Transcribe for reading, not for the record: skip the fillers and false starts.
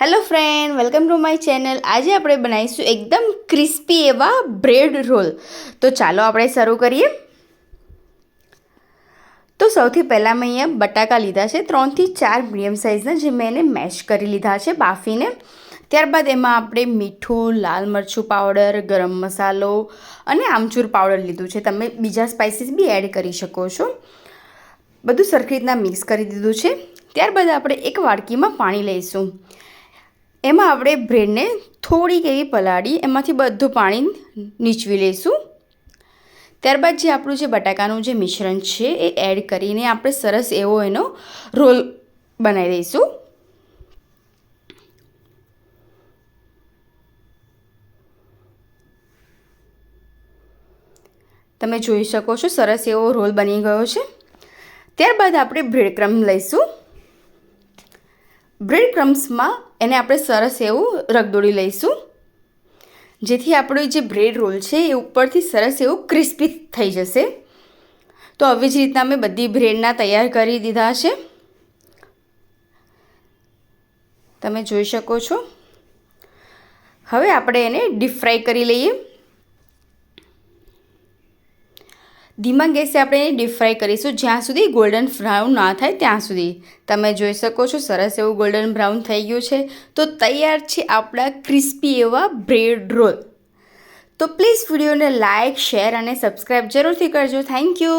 Hello friend, welcome to my channel. આજે આપણે બનાવીશું એકદમ ક્રિસ્પી એવા બ્રેડ રોલ. તો ચાલો આપણે શરૂ કરીએ. તો સૌથી પહેલાં મેં અહીંયા બટાકા લીધા છે 3 થી 4 મીડિયમ સાઇઝના, જે મેં એને મેશ કરી લીધા છે બાફીને. ત્યારબાદ એમાં આપણે મીઠું, લાલ મરચું પાવડર, ગરમ મસાલો અને આમચૂર પાવડર લીધું છે. તમે બીજા સ્પાઇસીસ બી એડ કરી શકો છો. બધું સરખી રીતના મિક્સ કરી દીધું છે. ત્યારબાદ આપણે એક વાડકીમાં પાણી લઈશું. એમાં આપણે બ્રેડને થોડીક એવી પલાળી એમાંથી બધું પાણી નીચવી લઈશું. ત્યારબાદ જે આપણું જે બટાકાનું જે મિશ્રણ છે એ એડ કરીને આપણે સરસ એવો એનો રોલ બનાવી દઈશું. તમે જોઈ શકો છો સરસ એવો રોલ બની ગયો છે. ત્યારબાદ આપણે બ્રેડ ક્રમ્સ લઈશું. બ્રેડ ક્રમ્સમાં એને આપણે સરસ એવું રગદોળી લઈશું, જેથી આપણો જે બ્રેડ રોલ છે એ ઉપરથી સરસ એવું ક્રિસ્પી થઈ જશે. તો આવી જ રીતના મેં બધી બ્રેડના તૈયાર કરી દીધા છે. તમે જોઈ શકો છો. હવે આપણે એને ડીપ ફ્રાય કરી લઈએ. ધીમા ગેસે આપણે એને ડીપ ફ્રાય કરીશું જ્યાં સુધી ગોલ્ડન બ્રાઉન ના થાય ત્યાં સુધી. તમે જોઈ શકો છો સરસ એવું ગોલ્ડન બ્રાઉન થઈ ગયું છે. તો તૈયાર છે આપણા ક્રિસ્પી એવા બ્રેડ રોલ. તો પ્લીઝ વિડીયોને લાઇક, શેર અને સબસ્ક્રાઈબ જરૂરથી કરજો. Thank you.